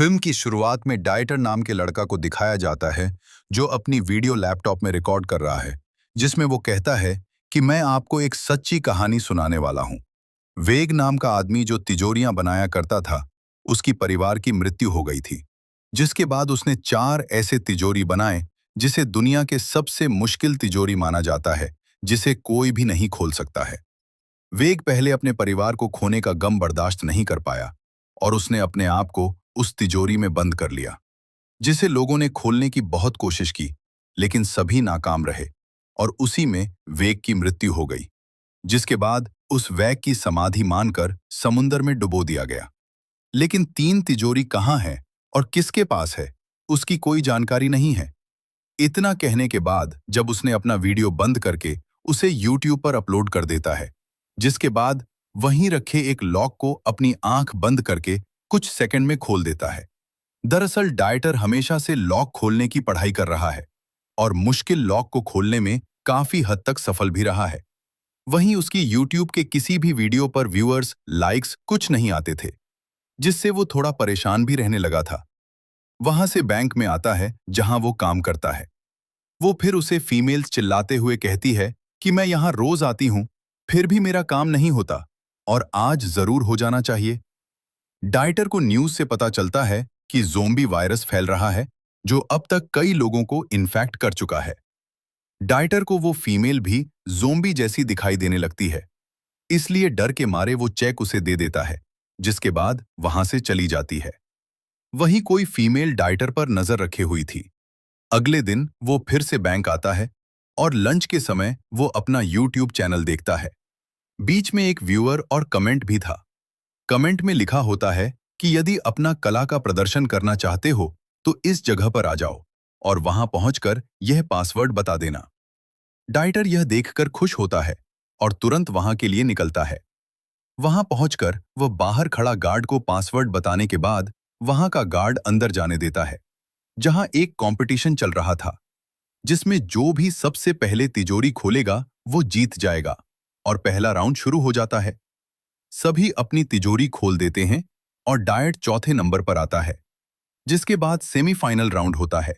Film की शुरुआत में डाइटर नाम के लड़का को दिखाया जाता है जो अपनी वीडियो लैपटॉप में रिकॉर्ड कर रहा है, जिसमें वो कहता है कि मैं आपको एक सच्ची कहानी सुनाने वाला हूं। वेग नाम का आदमी जो तिजोरियां बनाया करता था, उसकी परिवार की मृत्यु हो गई थी, जिसके बाद उसने 4 ऐसे तिजोरी बनाए जिसे दुनिया के सबसे मुश्किल तिजोरी माना जाता है, जिसे कोई भी नहीं खोल सकता है। वेग पहले अपने परिवार को खोने का गम बर्दाश्त नहीं कर पाया और उसने अपने आप को उस तिजोरी में बंद कर लिया, जिसे लोगों ने खोलने की बहुत कोशिश की, लेकिन सभी नाकाम रहे और उसी में वेग की मृत्यु हो गई, जिसके बाद उस वेग की समाधि मानकर समुंदर में डुबो दिया गया। लेकिन 3 तिजोरी कहाँ है और किसके पास है, उसकी कोई जानकारी नहीं है। इतना कहने के बाद जब उसने अपना वीडियो बंद करके उसे यूट्यूब पर अपलोड कर देता है, जिसके बाद वहीं रखे एक लॉक को अपनी आंख बंद करके कुछ सेकंड में खोल देता है। दरअसल डाइटर हमेशा से लॉक खोलने की पढ़ाई कर रहा है और मुश्किल लॉक को खोलने में काफी हद तक सफल भी रहा है। वहीं उसकी यूट्यूब के किसी भी वीडियो पर व्यूअर्स, लाइक्स कुछ नहीं आते थे, जिससे वो थोड़ा परेशान भी रहने लगा था। वहां से बैंक में आता है जहां वो काम करता है। वो फिर उसे फीमेल्स चिल्लाते हुए कहती है कि मैं यहाँ रोज आती हूँ, फिर भी मेरा काम नहीं होता और आज जरूर हो जाना चाहिए। डाइटर को न्यूज से पता चलता है कि ज़ोंबी वायरस फैल रहा है, जो अब तक कई लोगों को इन्फेक्ट कर चुका है। डाइटर को वो फीमेल भी ज़ोंबी जैसी दिखाई देने लगती है, इसलिए डर के मारे वो चेक उसे दे देता है, जिसके बाद वहां से चली जाती है। वहीं कोई फीमेल डाइटर पर नजर रखे हुई थी। अगले दिन वो फिर से बैंक आता है और लंच के समय वो अपना यूट्यूब चैनल देखता है। बीच में एक व्यूअर और कमेंट भी था। कमेंट में लिखा होता है कि यदि अपना कला का प्रदर्शन करना चाहते हो तो इस जगह पर आ जाओ और वहां पहुंचकर यह पासवर्ड बता देना। डाइटर यह देखकर खुश होता है और तुरंत वहां के लिए निकलता है। वहां पहुंचकर वह बाहर खड़ा गार्ड को पासवर्ड बताने के बाद वहां का गार्ड अंदर जाने देता है, जहां एक कंपटीशन चल रहा था, जिसमें जो भी सबसे पहले तिजोरी खोलेगा वो जीत जाएगा और पहला राउंड शुरू हो जाता है। सभी अपनी तिजोरी खोल देते हैं और डायट चौथे नंबर पर आता है, जिसके बाद सेमीफाइनल राउंड होता है,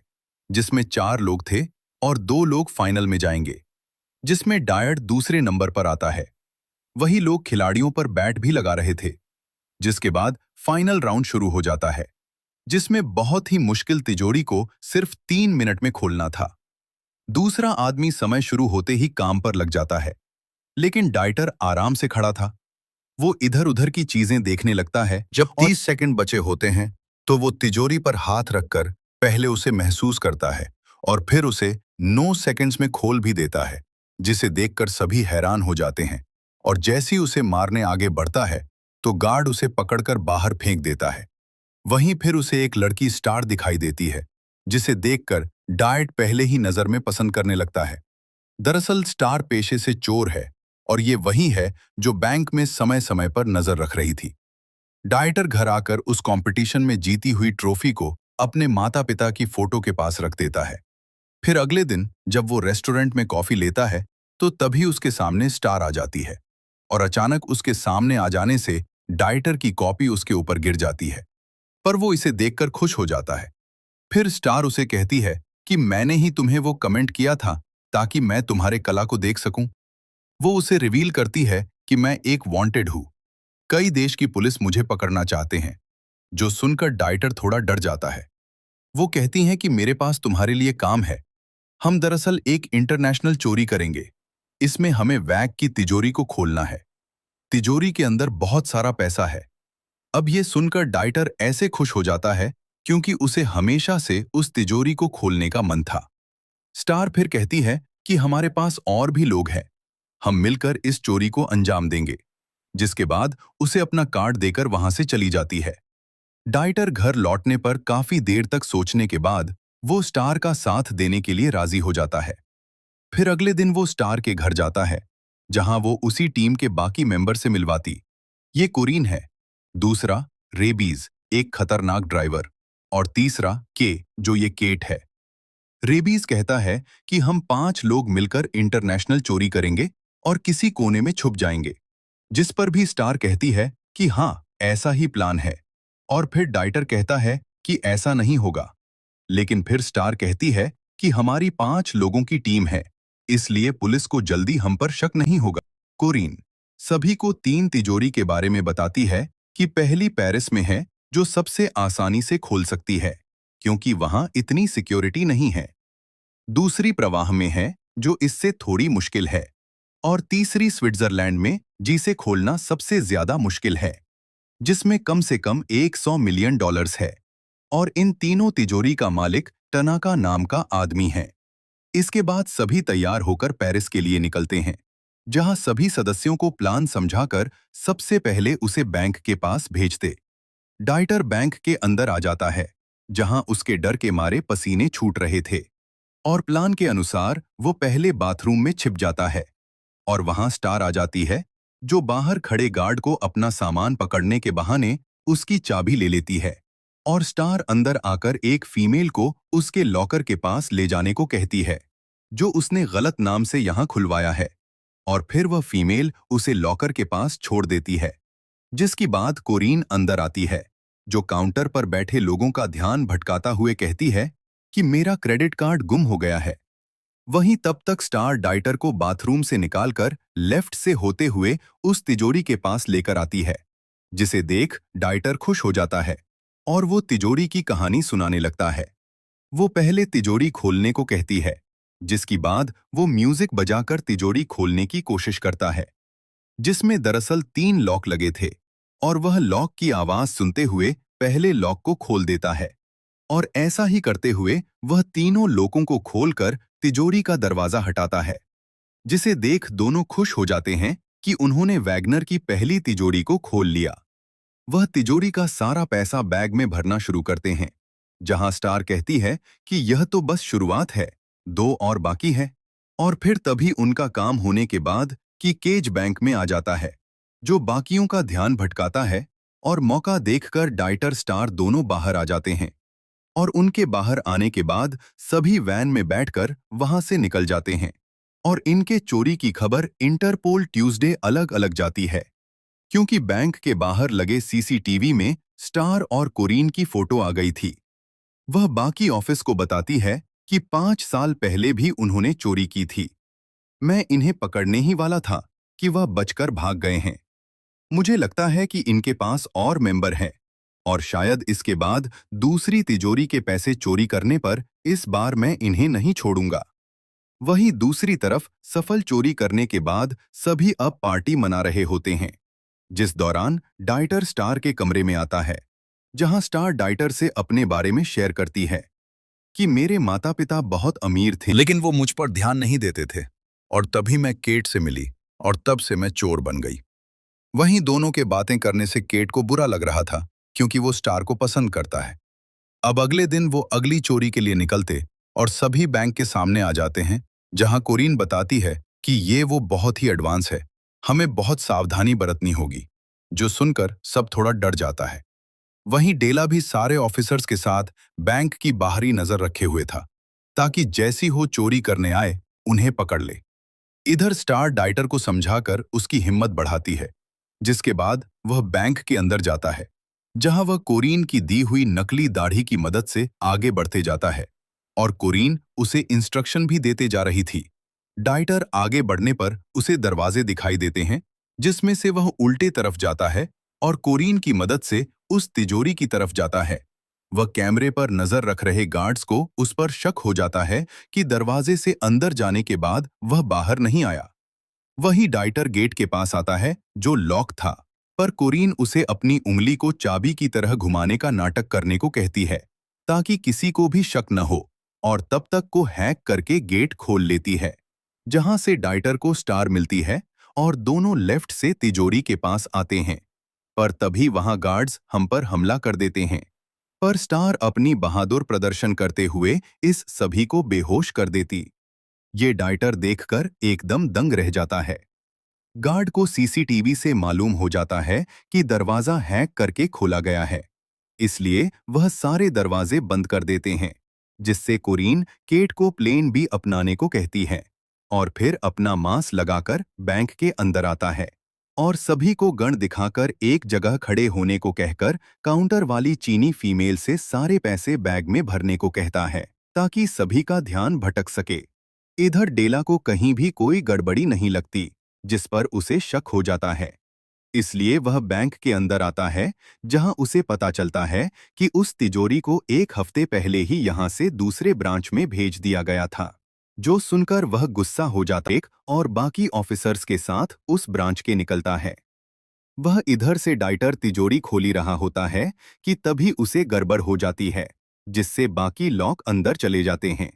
जिसमें 4 लोग थे और 2 लोग फाइनल में जाएंगे, जिसमें डायट दूसरे नंबर पर आता है। वही लोग खिलाड़ियों पर बैट भी लगा रहे थे। जिसके बाद फाइनल राउंड शुरू हो जाता है, जिसमें बहुत ही मुश्किल तिजोरी को सिर्फ 3 मिनट में खोलना था। दूसरा आदमी समय शुरू होते ही काम पर लग जाता है, लेकिन डाइटर आराम से खड़ा था। वो इधर उधर की चीजें देखने लगता है। जब 30 सेकंड बचे होते हैं तो वो तिजोरी पर हाथ रखकर पहले उसे महसूस करता है और फिर उसे 9 सेकंड्स में खोल भी देता है, जिसे देखकर सभी हैरान हो जाते हैं। और जैसे ही उसे मारने आगे बढ़ता है तो गार्ड उसे पकड़कर बाहर फेंक देता है। वहीं फिर उसे एक लड़की स्टार दिखाई देती है, जिसे देखकर डाइट पहले ही नजर में पसंद करने लगता है। दरअसल स्टार पेशे से चोर है और ये वही है जो बैंक में समय समय पर नजर रख रही थी। डाइटर घर आकर उस कंपटीशन में जीती हुई ट्रॉफी को अपने माता पिता की फोटो के पास रख देता है। फिर अगले दिन जब वो रेस्टोरेंट में कॉफी लेता है तो तभी उसके सामने स्टार आ जाती है और अचानक उसके सामने आ जाने से डाइटर की कॉपी उसके ऊपर गिर जाती है, पर वो इसे देखकर खुश हो जाता है। फिर स्टार उसे कहती है कि मैंने ही तुम्हें वो कमेंट किया था ताकि मैं तुम्हारे कला को देख सकूं। वो उसे रिवील करती है कि मैं एक वांटेड हूं, कई देश की पुलिस मुझे पकड़ना चाहते हैं। जो सुनकर डाइटर थोड़ा डर जाता है। वो कहती हैं कि मेरे पास तुम्हारे लिए काम है। हम दरअसल एक इंटरनेशनल चोरी करेंगे। इसमें हमें वैग की तिजोरी को खोलना है। तिजोरी के अंदर बहुत सारा पैसा है। अब ये सुनकर डाइटर ऐसे खुश हो जाता है क्योंकि उसे हमेशा से उस तिजोरी को खोलने का मन था। स्टार फिर कहती है कि हमारे पास और भी लोग हैं, हम मिलकर इस चोरी को अंजाम देंगे, जिसके बाद उसे अपना कार्ड देकर वहां से चली जाती है। डाइटर घर लौटने पर काफी देर तक सोचने के बाद वो स्टार का साथ देने के लिए राजी हो जाता है। फिर अगले दिन वो स्टार के घर जाता है, जहां वो उसी टीम के बाकी मेंबर से मिलवाती। ये कुरीन है, दूसरा रेबीज, एक खतरनाक ड्राइवर, और तीसरा के, जो ये केट है। रेबीज कहता है कि हम 5 लोग मिलकर इंटरनेशनल चोरी करेंगे और किसी कोने में छुप जाएंगे, जिस पर भी स्टार कहती है कि हाँ, ऐसा ही प्लान है। और फिर डाइटर कहता है कि ऐसा नहीं होगा। लेकिन फिर स्टार कहती है कि हमारी 5 लोगों की टीम है, इसलिए पुलिस को जल्दी हम पर शक नहीं होगा। कोरीन सभी को 3 तिजोरी के बारे में बताती है कि पहली पेरिस में है, जो सबसे आसानी से खोल सकती है, क्योंकि वहां इतनी सिक्योरिटी नहीं है। दूसरी प्रवाह में है, जो इससे थोड़ी मुश्किल है, और तीसरी स्विट्जरलैंड में, जिसे खोलना सबसे ज्यादा मुश्किल है, जिसमें कम से कम $100 मिलियन है। और इन तीनों तिजोरी का मालिक टनाका नाम का आदमी है। इसके बाद सभी तैयार होकर पेरिस के लिए निकलते हैं, जहां सभी सदस्यों को प्लान समझाकर सबसे पहले उसे बैंक के पास भेजते। डाइटर बैंक के अंदर आ जाता है, जहां उसके डर के मारे पसीने छूट रहे थे, और प्लान के अनुसार वो पहले बाथरूम में छिप जाता है। और वहां स्टार आ जाती है, जो बाहर खड़े गार्ड को अपना सामान पकड़ने के बहाने उसकी चाबी ले लेती है, और स्टार अंदर आकर एक फीमेल को उसके लॉकर के पास ले जाने को कहती है, जो उसने गलत नाम से यहां खुलवाया है। और फिर वह फीमेल उसे लॉकर के पास छोड़ देती है, जिसकी बाद कोरीन अंदर आती है, जो काउंटर पर बैठे लोगों का ध्यान भटकाता हुए कहती है कि मेरा क्रेडिट कार्ड गुम हो गया है। वहीं तब तक स्टार डाइटर को बाथरूम से निकालकर लेफ्ट से होते हुए उस तिजोरी के पास लेकर आती है, जिसे देख डाइटर खुश हो जाता है, और वो तिजोरी की कहानी सुनाने लगता है। वो पहले तिजोरी खोलने को कहती है, जिसकी बाद वो म्यूजिक बजाकर तिजोरी खोलने की कोशिश करता है, जिसमें दरअसल 3 लॉक लगे थे, और वह लॉक की आवाज सुनते हुए पहले लॉक को खोल देता है। और ऐसा ही करते हुए वह तीनों लोगों को खोलकर तिजोरी का दरवाजा हटाता है, जिसे देख दोनों खुश हो जाते हैं कि उन्होंने वैगनर की पहली तिजोरी को खोल लिया। वह तिजोरी का सारा पैसा बैग में भरना शुरू करते हैं, जहां स्टार कहती है कि यह तो बस शुरुआत है, 2 और बाकी है। और फिर तभी उनका काम होने के बाद कि केज बैंक में आ जाता है, जो बाकियों का ध्यान भटकाता है, और मौका देखकर डाइटर स्टार दोनों बाहर आ जाते हैं। और उनके बाहर आने के बाद सभी वैन में बैठकर वहां से निकल जाते हैं, और इनके चोरी की खबर इंटरपोल ट्यूसडे अलग अलग जाती है, क्योंकि बैंक के बाहर लगे सीसीटीवी में स्टार और कोरीन की फोटो आ गई थी। वह बाकी ऑफिस को बताती है कि 5 साल पहले भी उन्होंने चोरी की थी। मैं इन्हें पकड़ने ही वाला था कि वह बचकर भाग गए हैं। मुझे लगता है कि इनके पास और मेंबर हैं, और शायद इसके बाद दूसरी तिजोरी के पैसे चोरी करने पर इस बार मैं इन्हें नहीं छोड़ूंगा। वहीं दूसरी तरफ सफल चोरी करने के बाद सभी अब पार्टी मना रहे होते हैं, जिस दौरान डाइटर स्टार के कमरे में आता है, जहां स्टार डाइटर से अपने बारे में शेयर करती है कि मेरे माता पिता बहुत अमीर थे, लेकिन वो मुझ पर ध्यान नहीं देते थे, और तभी मैं केट से मिली, और तब से मैं चोर बन गई। वहीं दोनों के बातें करने से केट को बुरा लग रहा था, क्योंकि वो स्टार को पसंद करता है। अब अगले दिन वो अगली चोरी के लिए निकलते और सभी बैंक के सामने आ जाते हैं, जहां कोरीन बताती है कि ये वो बहुत ही एडवांस है, हमें बहुत सावधानी बरतनी होगी, जो सुनकर सब थोड़ा डर जाता है। वहीं डेला भी सारे ऑफिसर्स के साथ बैंक की बाहरी नजर रखे हुए था, ताकि जैसी हो चोरी करने आए उन्हें पकड़ ले। इधर स्टार डाइटर को समझाकर उसकी हिम्मत बढ़ाती है, जिसके बाद वह बैंक के अंदर जाता है, जहां वह कोरीन की दी हुई नकली दाढ़ी की मदद से आगे बढ़ते जाता है, और कोरीन उसे इंस्ट्रक्शन भी देते जा रही थी। डाइटर आगे बढ़ने पर उसे दरवाजे दिखाई देते हैं, जिसमें से वह उल्टे तरफ जाता है, और कोरीन की मदद से उस तिजोरी की तरफ जाता है। वह कैमरे पर नजर रख रहे गार्ड्स को उस पर शक हो जाता है कि दरवाजे से अंदर जाने के बाद वह बाहर नहीं आया। वही डाइटर गेट के पास आता है, जो लॉक था, पर कोरीन उसे अपनी उंगली को चाबी की तरह घुमाने का नाटक करने को कहती है, ताकि किसी को भी शक न हो, और तब तक को हैक करके गेट खोल लेती है, जहां से डाइटर को स्टार मिलती है, और दोनों लेफ्ट से तिजोरी के पास आते हैं। पर तभी वहां गार्ड्स हम पर हमला कर देते हैं, पर स्टार अपनी बहादुर प्रदर्शन करते हुए इस सभी को बेहोश कर देती। ये डाइटर देखकर एकदम दंग रह जाता है। गार्ड को सीसीटीवी से मालूम हो जाता है कि दरवाजा हैक करके खोला गया है, इसलिए वह सारे दरवाजे बंद कर देते हैं, जिससे कोरीन केट को प्लेन बी अपनाने को कहती है, और फिर अपना मास्क लगाकर बैंक के अंदर आता है। और सभी को गण दिखाकर एक जगह खड़े होने को कहकर काउंटर वाली चीनी फीमेल से सारे पैसे बैग में भरने को कहता है ताकि सभी का ध्यान भटक सके। इधर डेला को कहीं भी कोई गड़बड़ी नहीं लगती, जिस पर उसे शक हो जाता है। इसलिए वह बैंक के अंदर आता है, जहां उसे पता चलता है कि उस तिजोरी को एक हफ्ते पहले ही यहां से दूसरे ब्रांच में भेज दिया गया था। जो सुनकर वह गुस्सा हो जाता है और बाकी ऑफिसर्स के साथ उस ब्रांच के निकलता है। वह इधर से डाइटर तिजोरी खोली रहा होता है कि तभी उसे गड़बड़ हो जाती है, जिससे बाकी लॉक अंदर चले जाते हैं।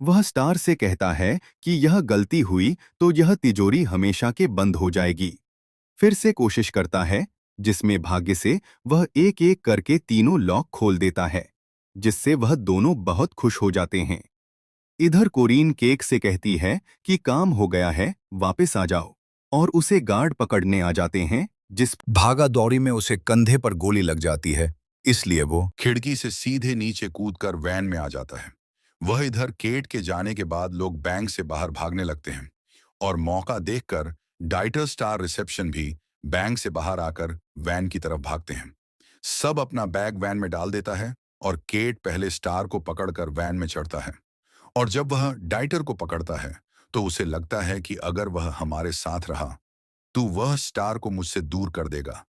वह स्टार से कहता है कि यह गलती हुई तो यह तिजोरी हमेशा के बंद हो जाएगी। फिर से कोशिश करता है, जिसमें भाग्य से वह एक एक करके तीनों लॉक खोल देता है, जिससे वह दोनों बहुत खुश हो जाते हैं। इधर कोरीन केक से कहती है कि काम हो गया है, वापस आ जाओ, और उसे गार्ड पकड़ने आ जाते हैं, जिस भागा दौड़ी में उसे कंधे पर गोली लग जाती है, इसलिए वो खिड़की से सीधे नीचे कूदकर वैन में आ जाता है। वह इधर केट के जाने के बाद लोग बैंक से बाहर भागने लगते हैं और मौका देखकर डाइटर स्टार रिसेप्शन भी बैंक से बाहर आकर वैन की तरफ भागते हैं। सब अपना बैग वैन में डाल देता है और केट पहले स्टार को पकड़कर वैन में चढ़ता है। और जब वह डाइटर को पकड़ता है तो उसे लगता है कि अगर वह हमारे साथ रहा तो वह स्टार को मुझसे दूर कर देगा।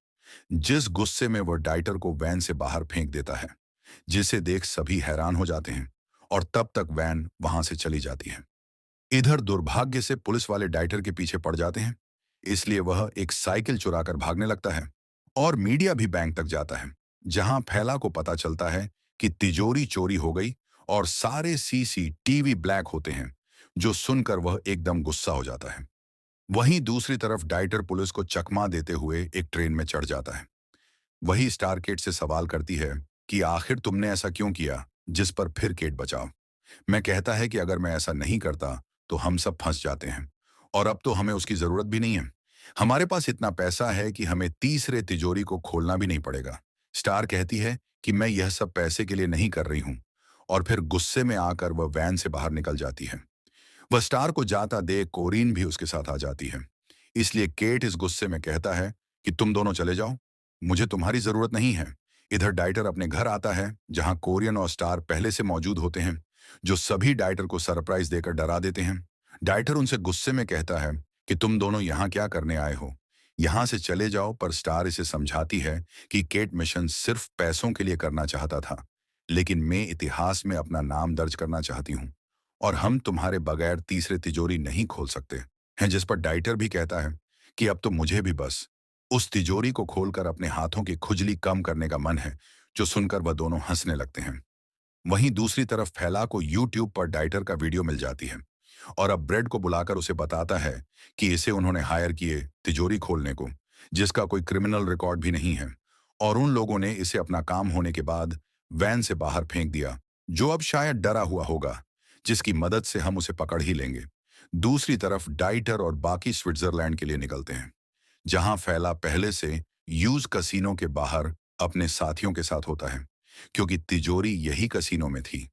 जिस गुस्से में वह डाइटर को वैन से बाहर फेंक देता है, जिसे देख सभी हैरान हो जाते हैं और तब तक वैन वहां से चली जाती है। इधर दुर्भाग्य से पुलिस वाले डाइटर के पीछे पड़ जाते हैं, इसलिए वह एक साइकिल चुराकर भागने लगता है और मीडिया भी बैंक तक जाता है, जहां फैला को पता चलता है कि तिजोरी चोरी हो गई और सारे सीसीटीवी ब्लैक होते हैं, जो सुनकर वह एकदम गुस्सा हो जाता है। वहीं दूसरी तरफ डाइटर पुलिस को चकमा देते हुए एक ट्रेन में चढ़ जाता है। वही स्टार केट से सवाल करती है कि आखिर तुमने ऐसा क्यों किया, जिस पर फिर केट बचाओ। मैं कहता है कि अगर मैं ऐसा नहीं करता तो हम सब फंस जाते हैं और अब तो हमें उसकी जरूरत भी नहीं है। हमारे पास इतना पैसा है कि हमें तीसरे तिजोरी को खोलना भी नहीं पड़ेगा। स्टार कहती है कि मैं यह सब पैसे के लिए नहीं कर रही हूं और फिर गुस्से में आकर वह वैन से बाहर निकल जाती है। वह स्टार को जाता देख कोरीन भी उसके साथ आ जाती है, इसलिए केट इस गुस्से में कहता है कि तुम दोनों चले जाओ, मुझे तुम्हारी जरूरत नहीं है। इधर डाइटर अपने घर आता है, जहां कोरियन और स्टार पहले से मौजूद होते हैं, जो सभी डाइटर को सरप्राइज देकर डरा देते हैं। डाइटर उनसे गुस्से में कहता है कि तुम दोनों यहाँ क्या करने आए हो, यहाँ से चले जाओ। पर स्टार इसे समझाती है कि केट मिशन सिर्फ पैसों के लिए करना चाहता था, लेकिन मैं इतिहास में अपना नाम दर्ज करना चाहती हूँ और हम तुम्हारे बगैर तीसरे तिजोरी नहीं खोल सकते हैं। जिस पर डाइटर भी कहता है कि अब तो मुझे भी बस उस तिजोरी को खोलकर अपने हाथों की खुजली कम करने का मन है, जो सुनकर वह दोनों हंसने लगते हैं। वहीं दूसरी तरफ फैला को यूट्यूब पर डाइटर का वीडियो मिल जाती है और अब ब्रेड को बुलाकर उसे बताता है कि इसे उन्होंने हायर किए तिजोरी खोलने को, जिसका कोई क्रिमिनल रिकॉर्ड भी नहीं है, और उन लोगों ने इसे अपना काम होने के बाद वैन से बाहर फेंक दिया, जो अब शायद डरा हुआ होगा, जिसकी मदद से हम उसे पकड़ ही लेंगे। दूसरी तरफ डाइटर और बाकी स्विट्जरलैंड के लिए निकलते हैं, जहां फैला पहले से यूज कसीनो के बाहर अपने साथियों के साथ होता है, क्योंकि तिजोरी यही कसीनो में थी।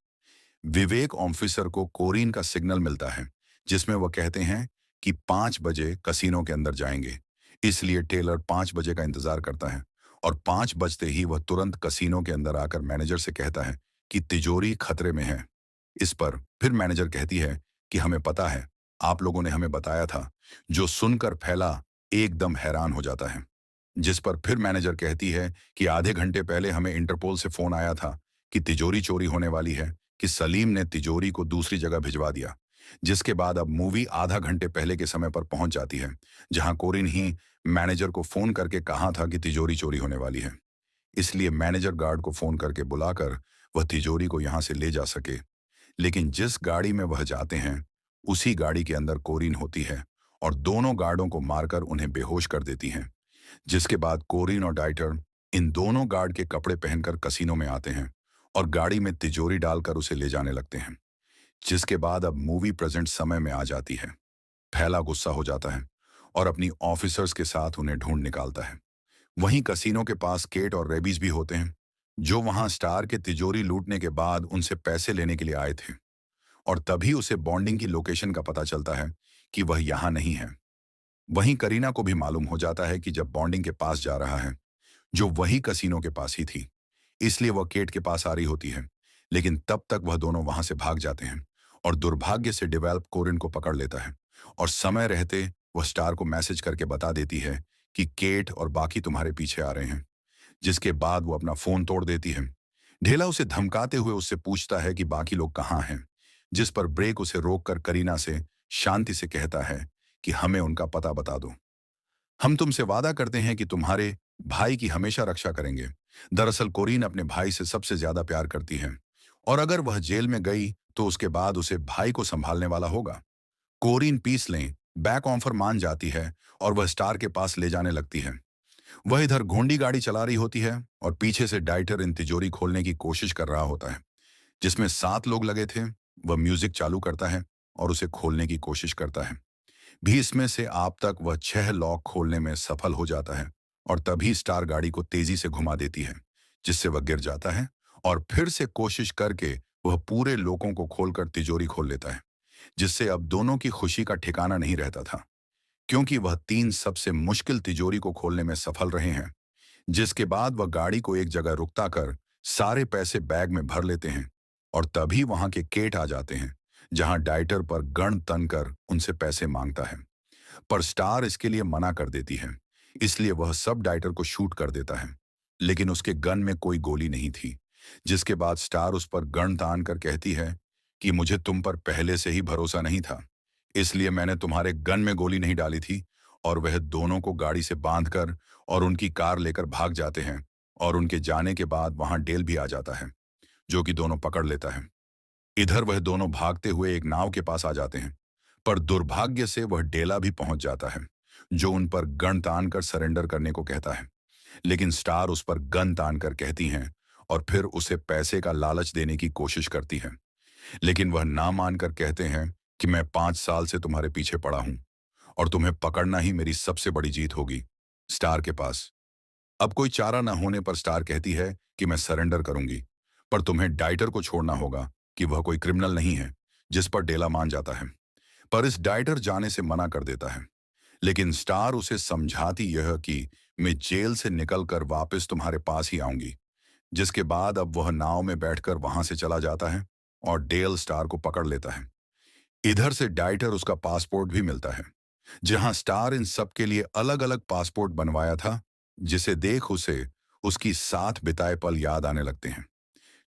विवेक ऑफिसर को कोरीन का सिग्नल मिलता है, जिसमें वह कहते हैं कि 5 बजे कसीनो के अंदर जाएंगे। इसलिए टेलर 5 बजे का इंतजार करता है और 5 बजते ही वह तुरंत कसीनो के अंदर आकर मैनेजर से कहता है कि तिजोरी खतरे में है। इस पर फिर मैनेजर कहती है कि हमें पता है, आप लोगों ने हमें बताया था, जो सुनकर फैला एकदम हैरान हो जाता है। जिस पर फिर मैनेजर कहती है कि आधे घंटे पहले हमें इंटरपोल से फोन आया था कि तिजोरी चोरी होने वाली है, कि सलीम ने तिजोरी को दूसरी जगह भिजवा दिया। जिसके बाद अब मूवी आधा घंटे पहले के समय पर पहुंच जाती है, जहां कोरिन ही मैनेजर को फोन करके कहा था कि तिजोरी चोरी होने वाली है। इसलिए मैनेजर गार्ड को फोन करके बुलाकर वह तिजोरी को यहां से ले जा सके। लेकिन जिस गाड़ी में वह जाते हैं, उसी गाड़ी के अंदर कोरिन होती है और दोनों गार्डों को मारकर उन्हें बेहोश कर देती हैं। जिसके बाद कोरिन और डाइटर इन दोनों गार्ड के कपड़े पहनकर कसीनो में आते हैं और गाड़ी में तिजोरी डालकर उसे ले जाने लगते हैं। जिसके बाद अब मूवी प्रेजेंट समय में आ जाती है। फैला गुस्सा हो जाता है और अपनी ऑफिसर्स के साथ उन्हें ढूंढ निकालता है। वहीं कसीनो के पास केट और रेबीज भी होते हैं, जो वहां स्टार के तिजोरी लूटने के बाद उनसे पैसे लेने के लिए आए थे, और तभी उसे बॉन्डिंग की लोकेशन का पता चलता है कि वह यहां नहीं है। वहीं करीना को भी मालूम हो जाता है कि जब बॉन्डिंग के पास जा रहा है, जो वही कसीनो के पास ही थी, इसलिए वह केट के पास आ रही होती है। लेकिन तब तक वह दोनों वहां से भाग जाते हैं और दुर्भाग्य से डेवेल्प कोरिन को पकड़ लेता है और समय रहते वह स्टार को मैसेज करके बता देती है कि केट और बाकी तुम्हारे पीछे आ रहे हैं, जिसके बाद वो अपना फोन तोड़ देती है। ढेला उसे धमकाते हुए उससे पूछता है कि बाकी लोग कहाँ हैं, जिस पर ब्रेक उसे रोककर करीना से शांति से कहता है कि हमें उनका पता बता दो। हम तुमसे वादा करते हैं कि तुम्हारे भाई की हमेशा रक्षा करेंगे। दरअसल कोरीन अपने भाई से सबसे ज्यादा प्यार करती है और अगर वह जेल में गई तो उसके बाद उसे भाई को संभालने वाला होगा। कोरीन पीस लें बैक ऑफर मान जाती है और वह स्टार के पास ले जाने लगती है। वह इधर घोंडी गाड़ी चला रही होती है और पीछे से डाइटर इन तिजोरी खोलने की कोशिश कर रहा होता है, जिसमें 7 लोग लगे थे। वह म्यूजिक चालू करता है और उसे खोलने की कोशिश करता है। भी इसमें से आप तक वह 6 लॉक खोलने में सफल हो जाता है और तभी स्टार गाड़ी को तेजी से घुमा देती है, जिससे वह गिर जाता है और फिर से कोशिश करके वह पूरे लोगों को खोलकर तिजोरी खोल लेता है, जिससे अब दोनों की खुशी का ठिकाना नहीं रहता था, क्योंकि वह 3 सबसे मुश्किल तिजोरी को खोलने में सफल रहे हैं। जिसके बाद वह गाड़ी को एक जगह रुकता कर सारे पैसे बैग में भर लेते हैं और तभी वहां के केट आ जाते हैं, जहां डाइटर पर गण तन कर उनसे पैसे मांगता है। पर स्टार इसके लिए मना कर देती है, इसलिए वह सब डाइटर को शूट कर देता है। लेकिन उसके गन में कोई गोली नहीं थी, जिसके बाद स्टार उस पर गन तान कर कहती है कि मुझे तुम पर पहले से ही भरोसा नहीं था, इसलिए मैंने तुम्हारे गन में गोली नहीं डाली थी। और वह दोनों को गाड़ी से बांधकर और उनकी कार लेकर भाग जाते हैं और उनके जाने के बाद वहां डेल भी आ जाता है, जो कि दोनों पकड़ लेता है। इधर वह दोनों भागते हुए एक नाव के पास आ जाते हैं, पर दुर्भाग्य से वह डेला भी पहुंच जाता है, जो उन पर गन तान कर सरेंडर करने को कहता है। लेकिन स्टार उस पर गन तान कर कहती हैं और फिर उसे पैसे का लालच देने की कोशिश करती है। लेकिन वह ना मानकर कहते हैं कि मैं 5 साल से तुम्हारे पीछे पड़ा हूं और तुम्हें पकड़ना ही मेरी सबसे बड़ी जीत होगी। स्टार के पास अब कोई चारा न होने पर स्टार कहती है कि मैं सरेंडर करूंगी, पर तुम्हें डाइटर को छोड़ना होगा, कि वह कोई क्रिमिनल नहीं है, जिस पर डेला मान जाता है। पर इस डाइटर जाने से मना कर देता है। लेकिन स्टार उसे समझाती यह कि मैं जेल से निकलकर वापस तुम्हारे पास ही आऊंगी, जिसके बाद अब वह नाव में बैठकर वहां से चला जाता है और डेल स्टार को पकड़ लेता है। इधर से डाइटर उसका पासपोर्ट भी मिलता है, जहां स्टार इन सब के लिए अलग अलग पासपोर्ट बनवाया था, जिसे देख उसे उसकी साथ बिताए पल याद आने लगते हैं।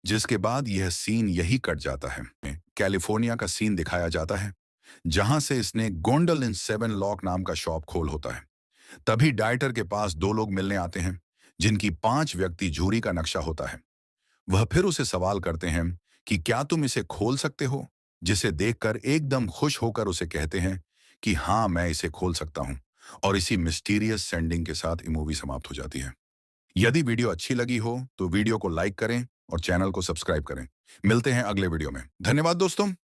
जिसके बाद यह सीन यही कट जाता है। कैलिफोर्निया का सीन दिखाया जाता है, जहां से इसने गोंडल इन 7 लॉक नाम का शॉप खोल होता है। तभी डाइटर के पास 2 लोग मिलने आते हैं, जिनकी 5 व्यक्ति झूरी का नक्शा होता है। वह फिर उसे सवाल करते हैं कि क्या तुम इसे खोल सकते हो, जिसे देखकर एकदम खुश होकर उसे कहते हैं कि हाँ, मैं इसे खोल सकता हूं। और इसी मिस्टीरियस सेंडिंग के साथ ये मूवी समाप्त हो जाती है। यदि वीडियो अच्छी लगी हो तो वीडियो को लाइक करें और चैनल को सब्सक्राइब करें। मिलते हैं अगले वीडियो में। धन्यवाद दोस्तों।